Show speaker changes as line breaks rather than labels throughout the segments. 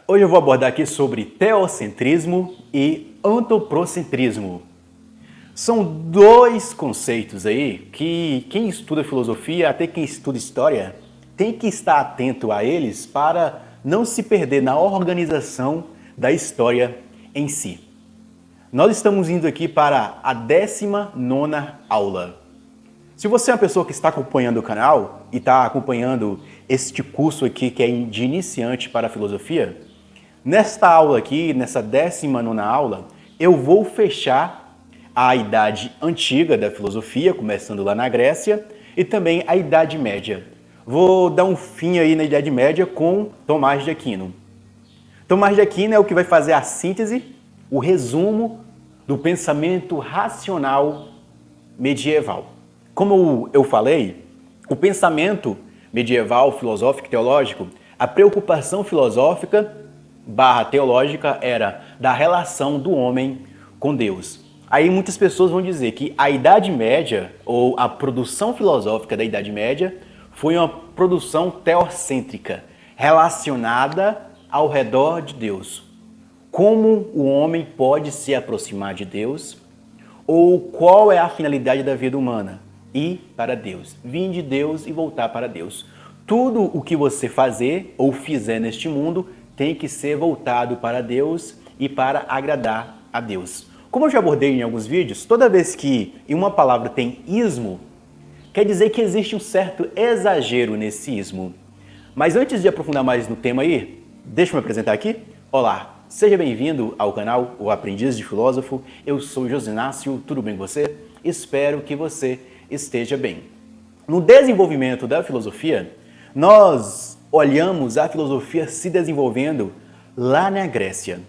Hoje eu vou abordar aqui sobre teocentrismo e antropocentrismo. São dois conceitos aí que quem estuda filosofia, até quem estuda história, tem que estar atento a eles para não se perder na organização da história em si. Nós estamos indo aqui para a 19ª aula. Se você é uma pessoa que está acompanhando o canal e está acompanhando este curso aqui que é de iniciante para a filosofia, nesta aula aqui, nessa 19ª aula, eu vou fechar a Idade Antiga da filosofia, começando lá na Grécia, e também a Idade Média. Vou dar um fim aí na Idade Média com Tomás de Aquino. Tomás de Aquino é o que vai fazer a síntese, o resumo do pensamento racional medieval. Como eu falei, o pensamento medieval, filosófico e teológico, a preocupação filosófica / teológica era da relação do homem com Deus. Aí muitas pessoas vão dizer que a Idade Média, ou a produção filosófica da Idade Média, foi uma produção teocêntrica, relacionada ao redor de Deus. Como o homem pode se aproximar de Deus, ou qual é a finalidade da vida humana? Ir para Deus, vir de Deus e voltar para Deus. Tudo o que você fazer ou fizer neste mundo tem que ser voltado para Deus e para agradar a Deus. Como eu já abordei em alguns vídeos, toda vez que em uma palavra tem ismo, quer dizer que existe um certo exagero nesse ismo. Mas antes de aprofundar mais no tema aí, deixa eu me apresentar aqui. Olá, seja bem-vindo ao canal O Aprendiz de Filósofo. Eu sou José Inácio, tudo bem com você? Espero que você esteja bem. No desenvolvimento da filosofia, nós olhamos a filosofia se desenvolvendo lá na Grécia,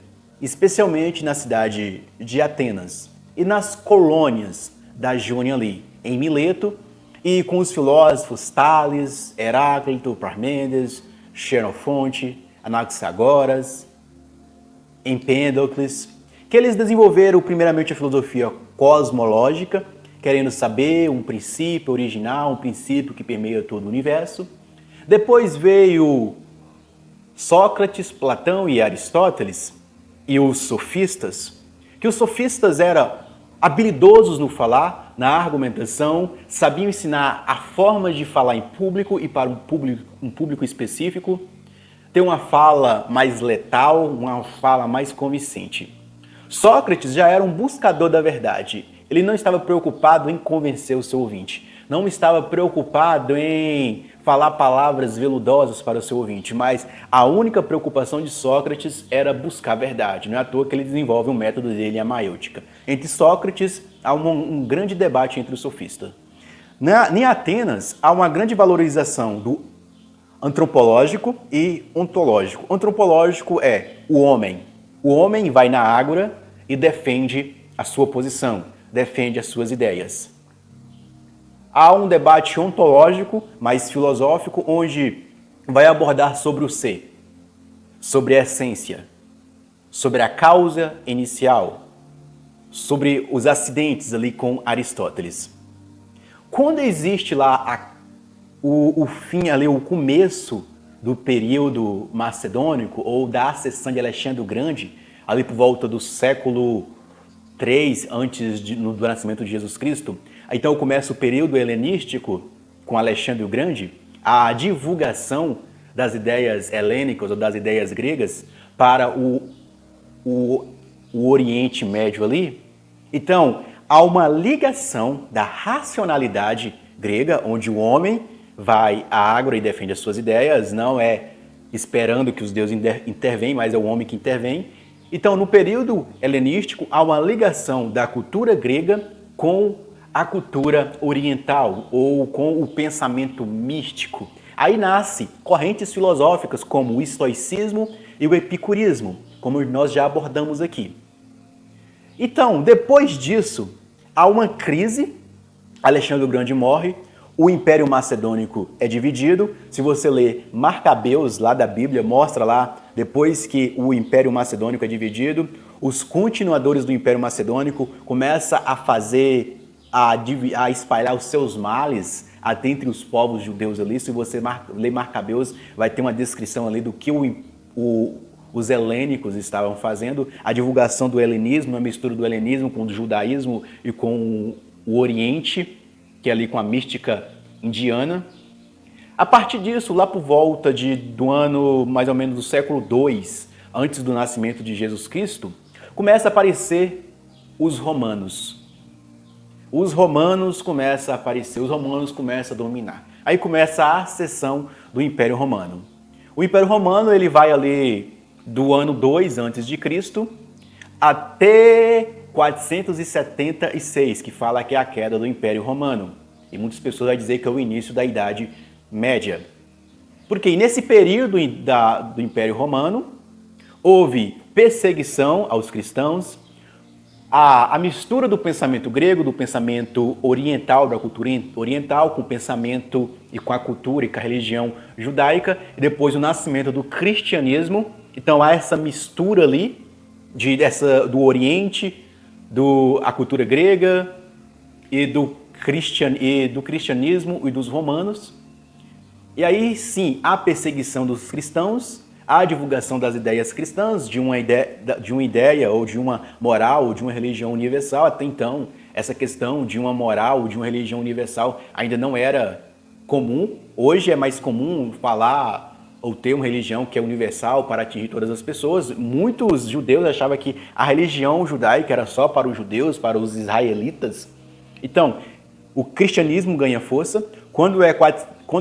especialmente na cidade de Atenas e nas colônias da Jônia ali, em Mileto, e com os filósofos Tales, Heráclito, Parmênides, Xenofonte, Anaxagoras, Empédocles, que eles desenvolveram primeiramente a filosofia cosmológica, querendo saber um princípio original, um princípio que permeia todo o universo. Depois veio Sócrates, Platão e Aristóteles e os sofistas, que os sofistas eram habilidosos no falar, na argumentação, sabiam ensinar a forma de falar em público e para um público específico, ter uma fala mais letal, uma fala mais convincente. Sócrates já era um buscador da verdade. Ele não estava preocupado em convencer o seu ouvinte, não estava preocupado em falar palavras veludosas para o seu ouvinte, mas a única preocupação de Sócrates era buscar a verdade. Não é à toa que ele desenvolve o método dele, a maiêutica. Entre Sócrates, há um grande debate entre os sofistas. Em Atenas, há uma grande valorização do antropológico e ontológico. O antropológico é o homem. O homem vai na ágora e defende a sua posição, defende as suas ideias. Há um debate ontológico, mais filosófico, onde vai abordar sobre o ser, sobre a essência, sobre a causa inicial, sobre os acidentes ali com Aristóteles. Quando existe lá o fim ali, o começo do período macedônico ou da ascensão de Alexandre o Grande, ali por volta do século III do nascimento de Jesus Cristo, então começa o período helenístico com Alexandre o Grande, a divulgação das ideias helênicas ou das ideias gregas para o Oriente Médio ali. Então, há uma ligação da racionalidade grega, onde o homem vai à ágora e defende as suas ideias, não é esperando que os deuses intervenham, mas é o homem que intervém. Então, no período helenístico, há uma ligação da cultura grega com a cultura oriental ou com o pensamento místico. Aí nasce correntes filosóficas como o estoicismo e o epicurismo, como nós já abordamos aqui. Então, depois disso, há uma crise, Alexandre o Grande morre, o Império Macedônico é dividido. Se você ler Marcabeus, lá da Bíblia, mostra lá, depois que o Império Macedônico é dividido, os continuadores do Império Macedônico começam a espalhar os seus males até entre os povos judeus ali. Se você ler Marcabeus, vai ter uma descrição ali do que o os helênicos estavam fazendo, a divulgação do helenismo, a mistura do helenismo com o judaísmo e com o Oriente, que é ali com a mística indiana. A partir disso, lá por volta do ano mais ou menos do século II, antes do nascimento de Jesus Cristo, começa a aparecer os romanos. Os romanos começam a aparecer, os romanos começam a dominar. Aí começa a ascensão do Império Romano. O Império Romano ele vai ali do ano 2 antes de Cristo até 476, que fala que é a queda do Império Romano. E muitas pessoas vão dizer que é o início da Idade Média. Porque nesse período do Império Romano houve perseguição aos cristãos, a mistura do pensamento grego, do pensamento oriental, da cultura oriental, com o pensamento e com a cultura e com a religião judaica, e depois o nascimento do cristianismo. Então há essa mistura ali do Oriente, a cultura grega e do cristianismo e dos romanos. E aí sim, há perseguição dos cristãos, a divulgação das ideias cristãs, de uma ideia ou de uma moral ou de uma religião universal. Até então, essa questão de uma moral ou de uma religião universal ainda não era comum. Hoje é mais comum falar ou ter uma religião que é universal para atingir todas as pessoas. Muitos judeus achavam que a religião judaica era só para os judeus, para os israelitas. Então, o cristianismo ganha força. Quando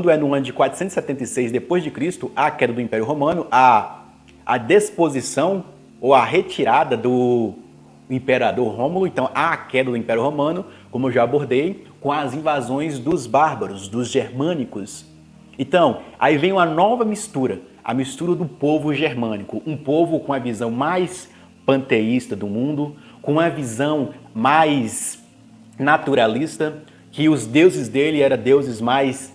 é no ano de 476 depois de Cristo, a queda do Império Romano, a disposição ou a retirada do imperador Rômulo. Então, a queda do Império Romano, como eu já abordei, com as invasões dos bárbaros, dos germânicos. Então, aí vem uma nova mistura, a mistura do povo germânico, um povo com a visão mais panteísta do mundo, com uma visão mais naturalista, que os deuses dele eram deuses mais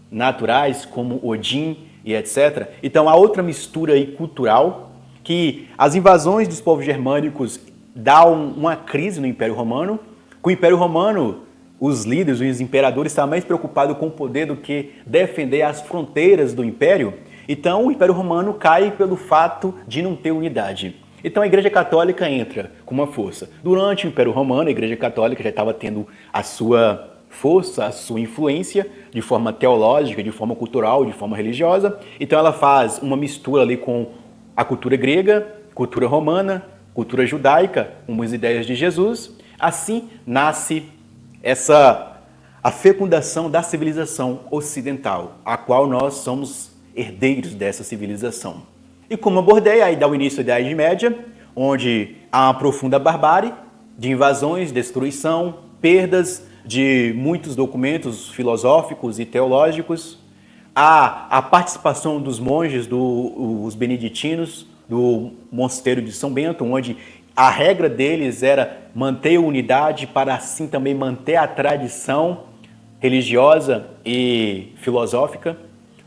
naturais, como Odin e etc. Então há outra mistura aí cultural, que as invasões dos povos germânicos dão uma crise no Império Romano. Com o Império Romano, os líderes, os imperadores estavam mais preocupados com o poder do que defender as fronteiras do Império. Então o Império Romano cai pelo fato de não ter unidade. Então a Igreja Católica entra com uma força. Durante o Império Romano, a Igreja Católica já estava tendo a sua força, a sua influência de forma teológica, de forma cultural, de forma religiosa. Então ela faz uma mistura ali com a cultura grega, cultura romana, cultura judaica, com as ideias de Jesus. Assim nasce a fecundação da civilização ocidental, a qual nós somos herdeiros dessa civilização. E como abordei, aí dá o início da Idade Média, onde há uma profunda barbárie de invasões, destruição, perdas de muitos documentos filosóficos e teológicos, a participação dos monges, os beneditinos, do mosteiro de São Bento, onde a regra deles era manter a unidade para assim também manter a tradição religiosa e filosófica.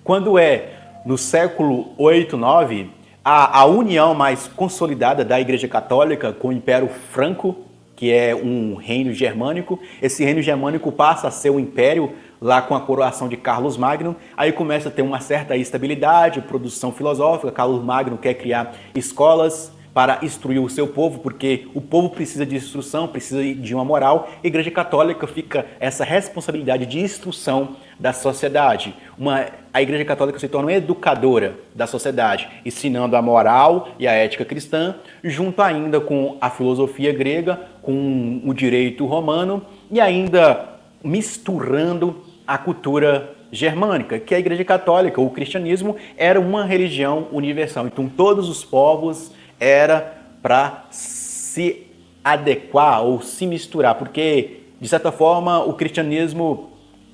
Quando é no século 8, 9, a união mais consolidada da Igreja Católica com o Império Franco, que é um reino germânico. Esse reino germânico passa a ser um império lá com a coroação de Carlos Magno. Aí começa a ter uma certa estabilidade, produção filosófica. Carlos Magno quer criar escolas para instruir o seu povo, porque o povo precisa de instrução, precisa de uma moral. A Igreja Católica fica essa responsabilidade de instrução da sociedade. A Igreja Católica se torna uma educadora da sociedade, ensinando a moral e a ética cristã, junto ainda com a filosofia grega, com o direito romano e ainda misturando a cultura germânica, que a Igreja Católica, o cristianismo, era uma religião universal. Então todos os povos era para se adequar ou se misturar, porque, de certa forma, o cristianismo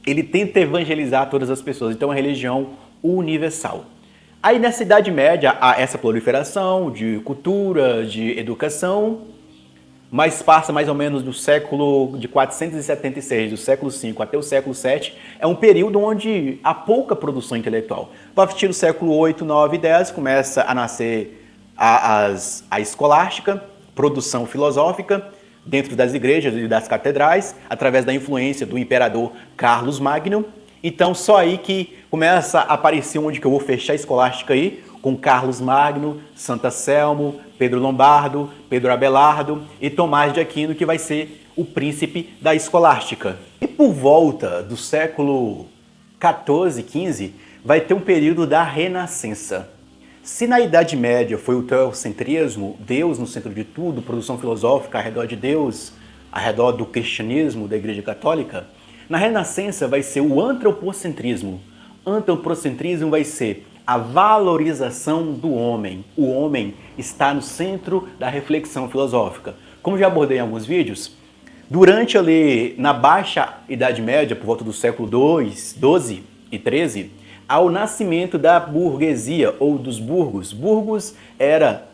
ele tenta evangelizar todas as pessoas, então é uma religião universal. Aí, nessa Idade Média, há essa proliferação de cultura, de educação, mas passa mais ou menos do século de 476, do século V até o século VII, é um período onde há pouca produção intelectual. A partir do século 8, 9 e 10, começa a nascer a escolástica, produção filosófica dentro das igrejas e das catedrais, através da influência do imperador Carlos Magno. Então, só aí que começa a aparecer onde que eu vou fechar a escolástica aí, com Carlos Magno, Santo Anselmo, Pedro Lombardo, Pedro Abelardo e Tomás de Aquino, que vai ser o príncipe da escolástica. E por volta do século 14, 15, vai ter um período da Renascença. Se na Idade Média foi o teocentrismo, Deus no centro de tudo, produção filosófica ao redor de Deus, ao redor do cristianismo, da Igreja Católica, na Renascença vai ser o antropocentrismo. Antropocentrismo vai ser a valorização do homem. O homem está no centro da reflexão filosófica. Como já abordei em alguns vídeos, durante ali na Baixa Idade Média, por volta do século II, XII e XIII, ao nascimento da burguesia ou dos burgos. Burgos era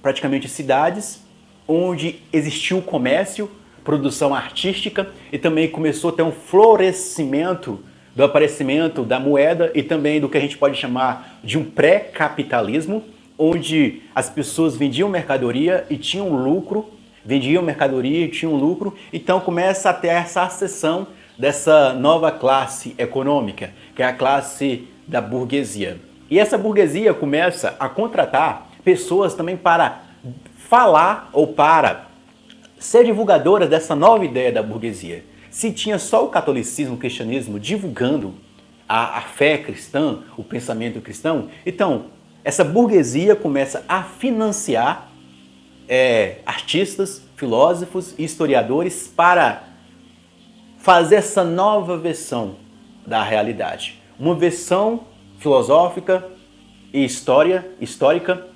praticamente cidades onde existia o comércio, produção artística e também começou a ter um florescimento do aparecimento da moeda e também do que a gente pode chamar de um pré-capitalismo, onde as pessoas vendiam mercadoria e tinham lucro, vendiam mercadoria e tinham lucro, então começa a ter essa ascensão dessa nova classe econômica, que é a classe da burguesia. E essa burguesia começa a contratar pessoas também para falar ou para ser divulgadoras dessa nova ideia da burguesia. Se tinha só o catolicismo, o cristianismo divulgando a fé cristã, o pensamento cristão, então essa burguesia começa a financiar artistas, filósofos e historiadores para fazer essa nova versão da realidade. Uma versão filosófica e histórica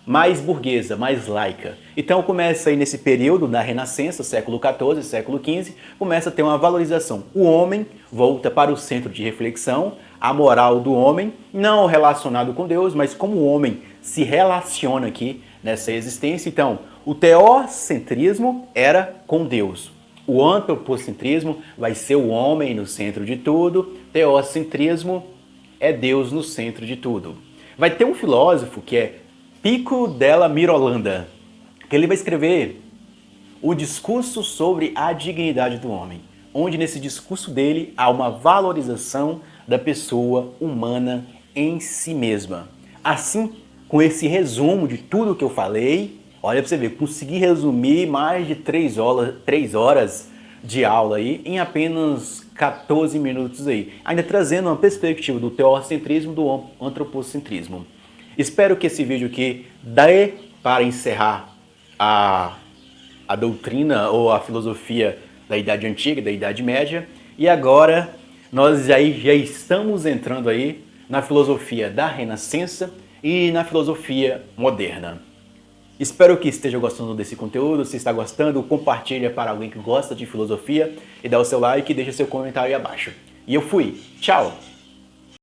mais burguesa, mais laica. Então começa aí nesse período da Renascença, século XIV, século XV, começa a ter uma valorização. O homem volta para o centro de reflexão, a moral do homem, não relacionado com Deus, mas como o homem se relaciona aqui nessa existência. Então, o teocentrismo era com Deus. O antropocentrismo vai ser o homem no centro de tudo. Teocentrismo é Deus no centro de tudo. Vai ter um filósofo que é Pico della Mirolanda, que ele vai escrever o discurso sobre a dignidade do homem, onde nesse discurso dele há uma valorização da pessoa humana em si mesma. Assim, com esse resumo de tudo que eu falei, olha para você ver, consegui resumir mais de 3 horas de aula aí em apenas 14 minutos aí, ainda trazendo uma perspectiva do teocentrismo e do antropocentrismo. Espero que esse vídeo aqui dê para encerrar a doutrina ou a filosofia da Idade Antiga, da Idade Média. E agora nós já estamos entrando aí na filosofia da Renascença e na filosofia moderna. Espero que esteja gostando desse conteúdo. Se está gostando, compartilha para alguém que gosta de filosofia e dá o seu like e deixa seu comentário aí abaixo. E eu fui. Tchau!